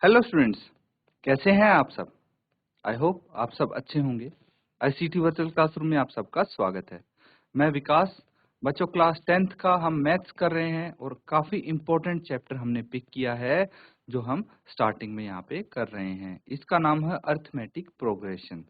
Hello students, कैसे हैं आप सब? आई होप आप सब अच्छे होंगे। आईसीटी वर्चुअल क्लासरूम में आप सबका स्वागत है। मैं विकास। बच्चों, क्लास 10th का हम मैथ्स कर रहे हैं और काफ़ी इम्पोर्टेंट चैप्टर हमने पिक किया है जो हम स्टार्टिंग में यहाँ पे कर रहे हैं। इसका नाम है अर्थमेटिक प्रोग्रेशन।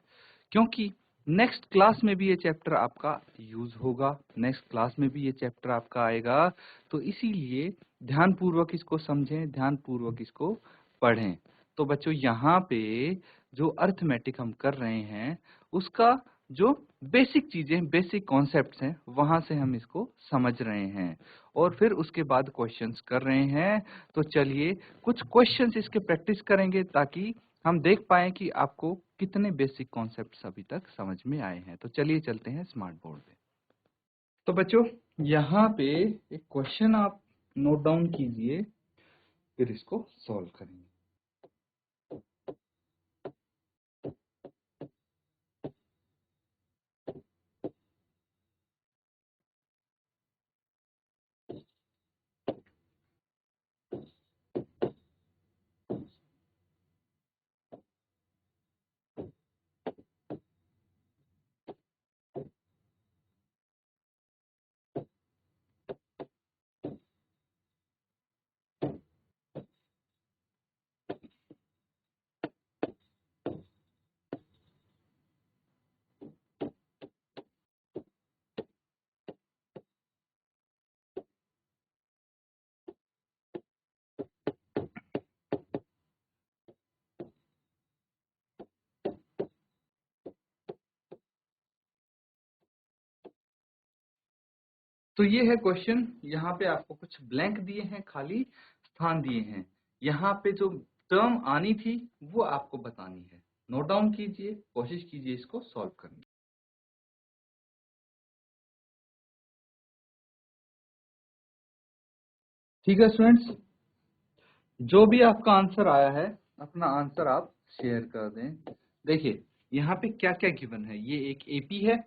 क्योंकि नेक्स्ट क्लास में भी ये चैप्टर आपका यूज होगा, नेक्स्ट क्लास में भी ये चैप्टर आपका आएगा, तो इसीलिए ध्यानपूर्वक इसको समझें, ध्यानपूर्वक इसको पढ़ें। तो बच्चों, यहाँ पे जो अर्थमेटिक हम कर रहे हैं उसका जो बेसिक चीजें, बेसिक कॉन्सेप्ट्स हैं, वहां से हम इसको समझ रहे हैं और फिर उसके बाद क्वेश्चंस कर रहे हैं। तो चलिए कुछ क्वेश्चंस इसके प्रैक्टिस करेंगे ताकि हम देख पाएं कि आपको कितने बेसिक कॉन्सेप्ट्स अभी तक समझ में आए हैं। तो चलिए चलते हैं स्मार्ट बोर्ड पे। तो बच्चों, यहाँ पे एक क्वेश्चन आप नोट डाउन कीजिए, फिर इसको सॉल्व करेंगे। तो ये है क्वेश्चन। यहाँ पे आपको कुछ ब्लैंक दिए हैं, खाली स्थान दिए हैं। यहाँ पे जो टर्म आनी थी वो आपको बतानी है। नोट डाउन कीजिए, कोशिश कीजिए इसको सॉल्व करने की। ठीक है स्टूडेंट्स, जो भी आपका आंसर आया है अपना आंसर आप शेयर कर दें। देखिए यहाँ पे क्या क्या गिवन है। ये एक एपी है।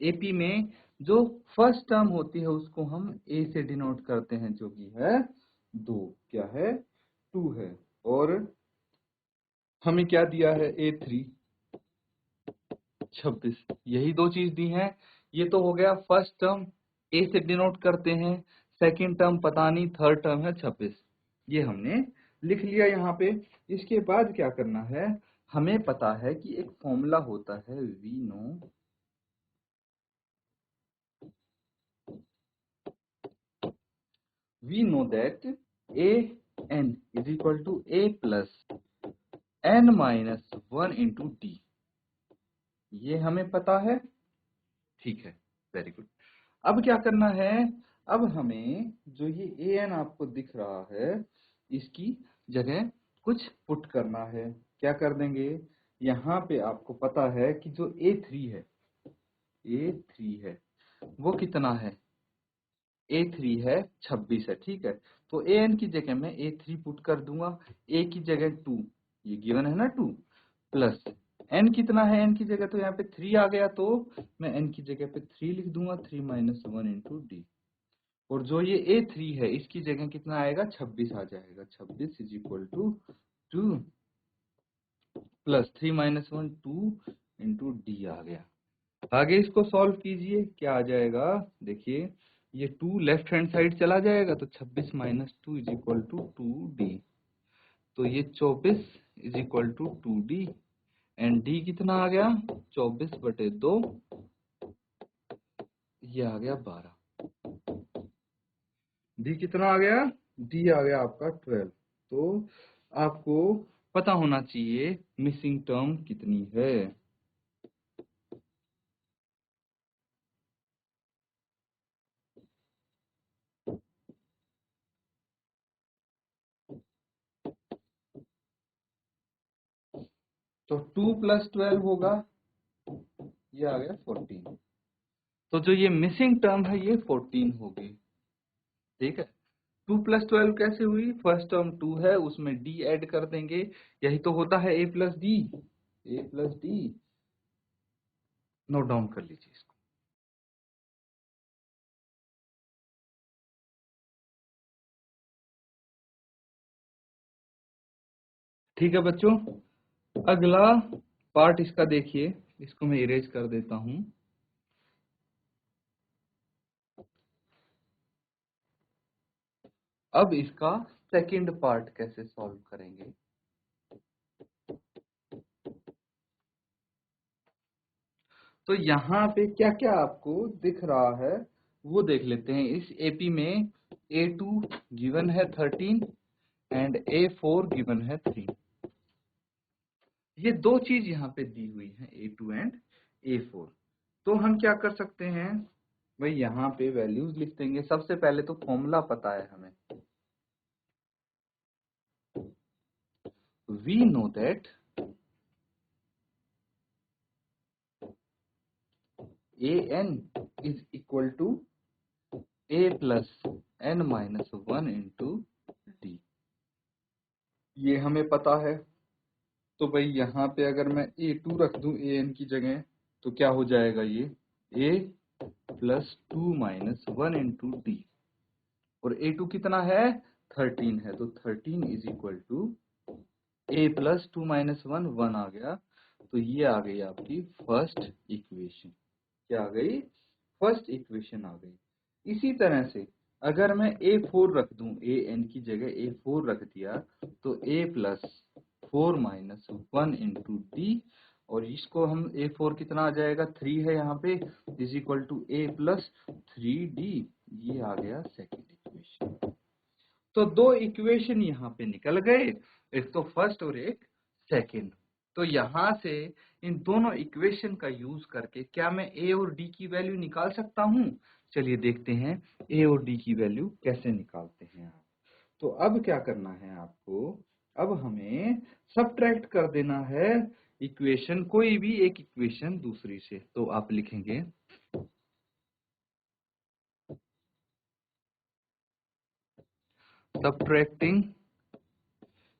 एपी में जो फर्स्ट टर्म होती है उसको हम ए से डिनोट करते हैं, जो कि है 2। क्या है? 2 है। और हमें क्या दिया है? A3 26। यही दो चीज दी हैं। ये तो हो गया फर्स्ट टर्म, ए से डिनोट करते हैं। सेकंड टर्म पता नहीं, थर्ड टर्म है 26। ये हमने लिख लिया यहाँ पे। इसके बाद क्या करना है? हमें पता है कि एक फॉर्मूला होता है, we know that a n is equal to a plus n minus 1 into d. ये हमें पता है। ठीक है, वेरी गुड। अब क्या करना है? अब हमें जो ये ए एन आपको दिख रहा है इसकी जगह कुछ पुट करना है। क्या कर देंगे? यहाँ पे आपको पता है कि जो A3 है, A3 है वो कितना है? A3 है 26 है। ठीक है, तो ए एन की जगह मैं A3 पुट कर दूंगा। ए की जगह 2, ये गिवन है ना 2, प्लस एन कितना है? एन की जगह तो यहाँ पे 3 आ गया, तो मैं एन की जगह पे 3 लिख दूंगा, 3 माइनस 1 इंटू डी। और जो ये A3 है इसकी जगह कितना आएगा? 26 आ जाएगा। 26 is equal to 2 plus 3 minus 1 2 into d आ गया। आगे इसको सॉल्व कीजिए, क्या आ जाएगा? देखिए ये 2 लेफ्ट हैंड साइड चला जाएगा, तो 26 minus 2 is equal to 2D। तो ये 24 is equal to 2D। And d कितना आ गया? 24/2। ये आ गया 12। डी कितना आ गया? डी आ गया आपका 12। तो आपको पता होना चाहिए मिसिंग टर्म कितनी है। तो 2 प्लस 12 होगा, ये आ गया 14। तो जो ये मिसिंग टर्म है ये 14 होगी। ठीक है, 2 प्लस 12 कैसे हुई? फर्स्ट टर्म 2 है, उसमें डी ऐड कर देंगे। यही तो होता है ए प्लस डी। ए प्लस डी, नोट डाउन कर लीजिए इसको। ठीक है बच्चों, अगला पार्ट इसका देखिए, इसको मैं इरेज कर देता हूं। अब इसका सेकंड पार्ट कैसे सॉल्व करेंगे। तो यहाँ पे क्या क्या आपको दिख रहा है वो देख लेते हैं। इस एपी में A2 गिवन है 13 एंड A4 गिवन है 3। ये दो चीज यहाँ पे दी हुई है A2 एंड A4। तो हम क्या कर सकते हैं भाई, यहाँ पे वैल्यूज लिख देंगे। सबसे पहले तो फॉर्मूला पता है हमें। We know that an is equal to a plus n minus 1 into d। ये हमें पता है। तो भाई यहाँ पे अगर मैं A2 रख दूं an की जगह, तो क्या हो जाएगा, ये a plus 2 minus 1 into d. और A2 कितना है, 13 है, तो 13 is equal to a plus 2 minus 1, 1 आ गया। तो ये आ गई आपकी फर्स्ट इक्वेशन। क्या आ गई, फर्स्ट इक्वेशन आ गई। इसी तरह से अगर मैं A4 रख दूं, an की जगह A4 रख दिया, तो a plus 4 minus 1 into d. और इसको हम A4 कितना आ जाएगा, 3 है यहाँ पे, is equal to a plus 3d। ये आ गया सेकेंड इक्वेशन। तो दो इक्वेशन यहाँ पे निकल गए, एक तो फर्स्ट और एक सेकेंड। तो यहाँ से इन दोनों इक्वेशन का यूज करके क्या मैं a और d की वैल्यू निकाल सकता हूँ। चलिए देखते हैं a और d की वैल्यू कैसे निकालते हैं आप। तो अब क्या करना है आपको, अब हमें सबट्रैक्ट कर देना है इक्वेशन, कोई भी एक इक्वेशन दूसरी से। तो आप लिखेंगे सबट्रैक्टिंग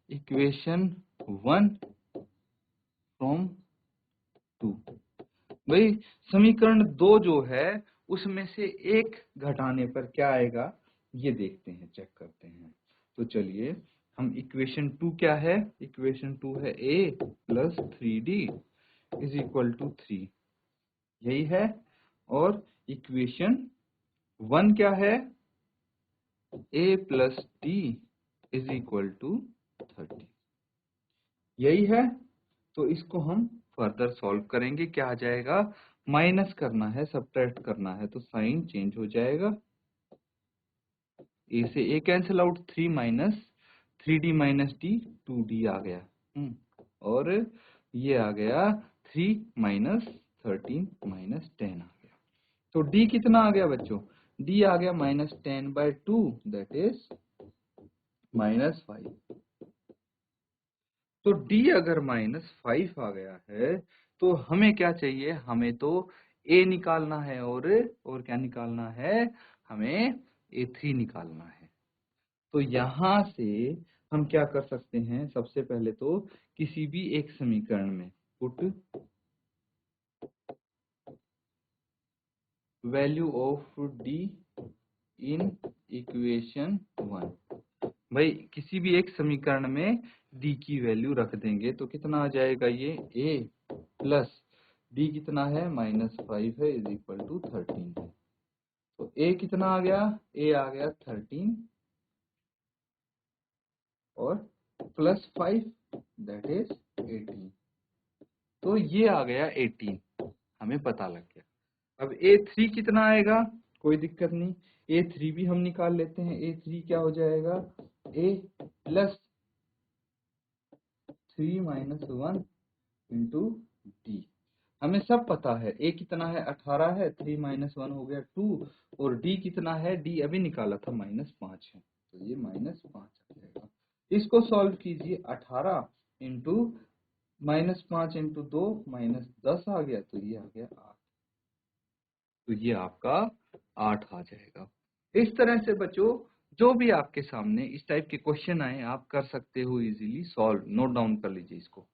इक्वेशन 1 फ्रॉम 2। भाई समीकरण 2 जो है उसमें से एक घटाने पर क्या आएगा, ये देखते हैं, चेक करते हैं। तो चलिए, हम इक्वेशन 2 क्या है, इक्वेशन 2 है a plus 3d is equal to 3, यही है। और इक्वेशन 1 क्या है, a plus d is equal to 30, यही है। तो इसको हम फर्दर सॉल्व करेंगे। क्या आ जाएगा, माइनस करना है, सब्ट्रैक्ट करना है, तो साइन चेंज हो जाएगा। ए से a cancel out, 3 minus 3d minus d, 2d आ गया। और ये आ गया 3 माइनस 13 माइनस 10 आ गया। तो d कितना आ गया बच्चों, d आ गया -10/2, दैट इज -5। तो d अगर -5 आ गया है, तो हमें क्या चाहिए, हमें तो a निकालना है, और क्या निकालना है, हमें a3 निकालना है। तो यहां से हम क्या कर सकते हैं, सबसे पहले तो किसी भी एक समीकरण में put value of d in equation 1। भाई किसी भी एक समीकरण में d की वैल्यू रख देंगे तो कितना आ जाएगा, ये a प्लस d कितना है, -5 है, इज इक्वल टू 13 है। तो a कितना आ गया, a आ गया 13 और प्लस 5, दैट इज 18। तो ये आ गया 18, हमें पता लग गया। अब A3 कितना आएगा, कोई दिक्कत नहीं, A3 भी हम निकाल लेते हैं। A3 क्या हो जाएगा, A plus 3 minus 1 into D. हमें सब पता है, A कितना है, 18 है, 3 माइनस 1 हो गया 2, और D कितना है, D अभी निकाला था, -5 है, तो ये -5 आ जाएगा। इसको सॉल्व कीजिए, 18 इंटू -5 इंटू 2 -10 आ गया, तो ये आ गया 8। तो ये आपका 8 आ जाएगा। इस तरह से बच्चों, जो भी आपके सामने इस टाइप के क्वेश्चन आए, आप कर सकते हो इजीली सॉल्व। नोट डाउन कर लीजिए इसको।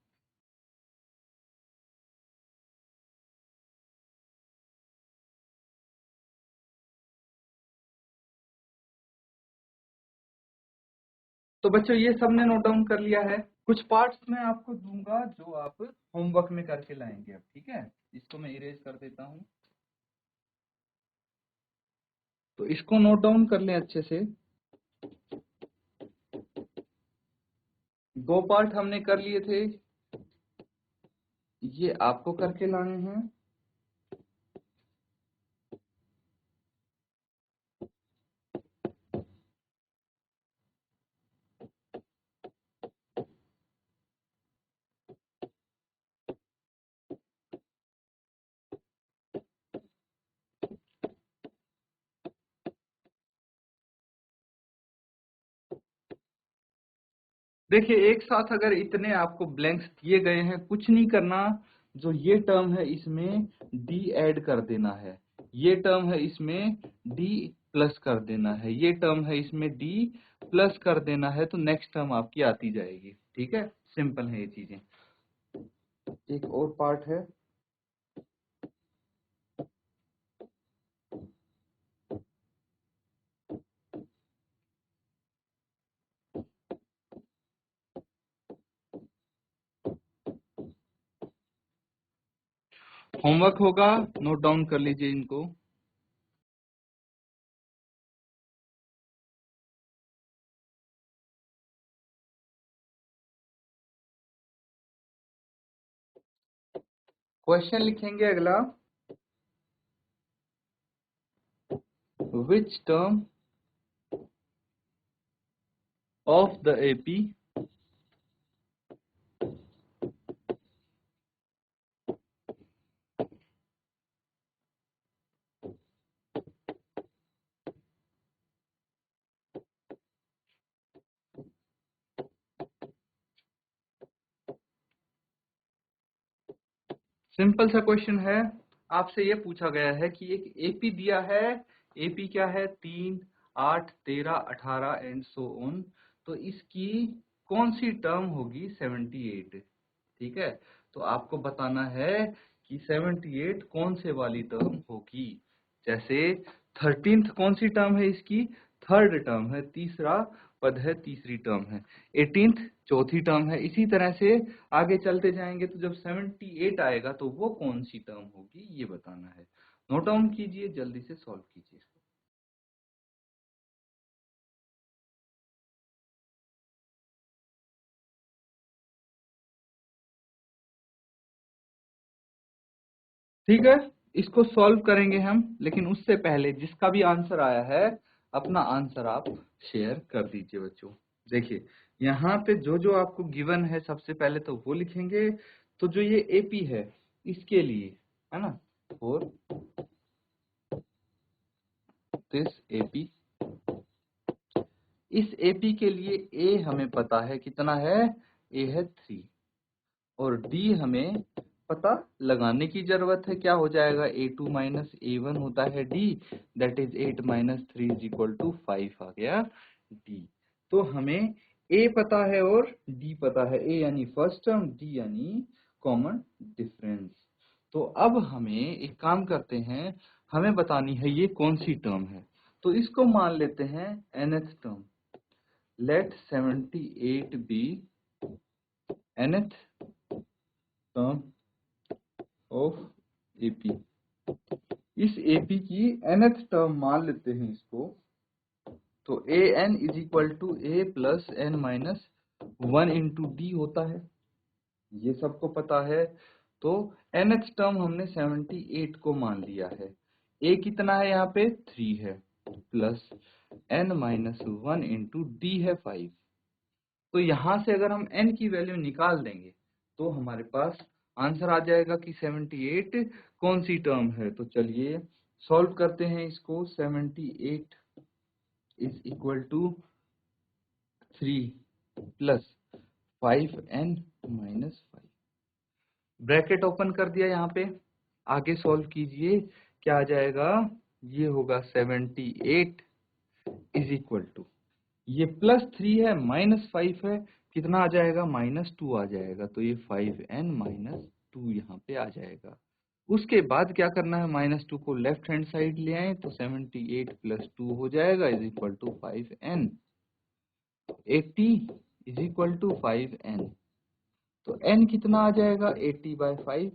तो बच्चों ये सबने नोट डाउन कर लिया है। कुछ पार्ट्स मैं आपको दूंगा जो आप होमवर्क में करके लाएंगे अब, ठीक है। इसको मैं इरेज कर देता हूँ, तो इसको नोट डाउन कर लें अच्छे से। 2 पार्ट हमने कर लिए थे, ये आपको करके लाने हैं। देखिए एक साथ अगर इतने आपको ब्लैंक्स दिए गए हैं, कुछ नहीं करना। जो ये टर्म है इसमें डी ऐड कर देना है, ये टर्म है इसमें डी प्लस कर देना है, ये टर्म है इसमें डी प्लस कर देना है, तो नेक्स्ट टर्म आपकी आती जाएगी, ठीक है। सिंपल है ये चीजें। एक और पार्ट है, होमवर्क होगा, नोट डाउन कर लीजिए इनको। क्वेश्चन लिखेंगे अगला, which term of the AP simple सा क्वेश्चन है। आपसे ये पूछा गया है कि एक एपी दिया है, एपी क्या है 3, 8, 13, 18 एंड सो ऑन, तो इसकी कौन सी टर्म होगी 78, ठीक है। तो आपको बताना है कि 78 कौन से वाली टर्म होगी। जैसे 13th कौन सी टर्म है इसकी, थर्ड टर्म है, तीसरा पद है, तीसरी टर्म है। 18th चौथी टर्म है। इसी तरह से आगे चलते जाएंगे, तो जब 78 आएगा तो वो कौन सी टर्म होगी ये बताना है। नोट डाउन कीजिए, जल्दी से सॉल्व कीजिए इसको। ठीक है, इसको सॉल्व करेंगे हम, लेकिन उससे पहले जिसका भी आंसर आया है अपना आंसर आप शेयर कर दीजिए बच्चों। देखिए यहाँ पे जो जो आपको गिवन है सबसे पहले तो वो लिखेंगे। तो जो ये एपी है इसके लिए है ना, फॉर दिस एपी, इस एपी के लिए ए हमें पता है कितना है, ए है 3, और डी हमें पता लगाने की जरूरत है। क्या हो जाएगा, a2 माइनस a1 होता है d, that is 8 minus 3 is equal to 5 आ गया d। तो हमें a पता है और d पता है, a यानी फर्स्ट टर्म, d यानी कॉमन डिफरेंस। तो अब हमें एक काम करते हैं, हमें बतानी है ये कौन सी टर्म है। तो इसको मान लेते हैं nth term. Let 78 be nth term of AP. इस एपी की nth टर्म मान लेते हैं इसको। तो a n is equal to a plus n minus 1 into d होता है, ये सबको पता है। तो nth टर्म हमने 78 को मान लिया है। ए कितना है यहाँ पे 3 है, plus n minus 1 into D है 5। तो यहां से अगर हम n की वैल्यू निकाल देंगे तो हमारे पास आंसर आ जाएगा कि 78 कौन सी टर्म है। तो चलिए सॉल्व करते हैं इसको। 78 is equal to 3 plus 5n minus 5, bracket open कर दिया यहाँ पे। आगे सॉल्व कीजिए, क्या आ जाएगा, ये होगा 78 इज इक्वल टू, ये प्लस 3 है माइनस 5 है, कितना आ जाएगा, माइनस 2 आ जाएगा। तो ये 5n माइनस 2 यहाँ पे आ जाएगा। उसके बाद क्या करना है, माइनस 2 को लेफ्ट हैंड साइड ले आए तो 78 प्लस 2 हो जाएगा is equal to 5n। 80 is equal to 5n। तो n कितना आ जाएगा 80/5,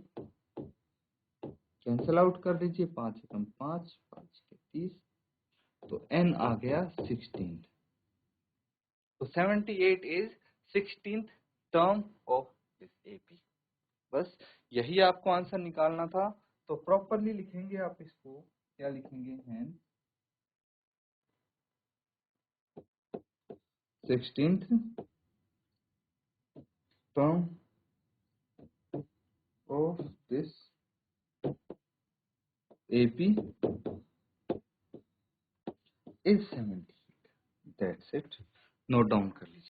कैंसल आउट कर दीजिए, 5 एकम 5, 5 के 30, तो n आ गया 16। तो 78 is 16th term of this AP. बस यही आपको आंसर निकालना था। तो प्रॉपरली लिखेंगे आप इसको, क्या लिखेंगे, हैन 16th term of this AP is 78। That's it। Note down कर लीजिए।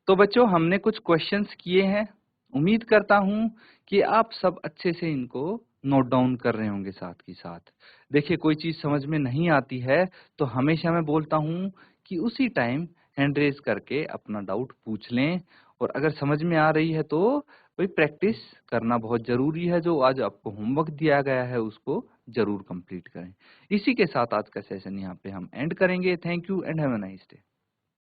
तो बच्चों हमने कुछ क्वेश्चंस किए हैं, उम्मीद करता हूं कि आप सब अच्छे से इनको नोट डाउन कर रहे होंगे साथ ही साथ। देखिए कोई चीज समझ में नहीं आती है तो हमेशा मैं बोलता हूं कि उसी टाइम हैंड रेज करके अपना डाउट पूछ लें, और अगर समझ में आ रही है तो भाई प्रैक्टिस करना बहुत जरूरी है। जो आज आपको होमवर्क दिया गया है उसको जरूर कंप्लीट करें। इसी के साथ आज का सेशन यहाँ पे हम एंड करेंगे। Thank you and have a nice day.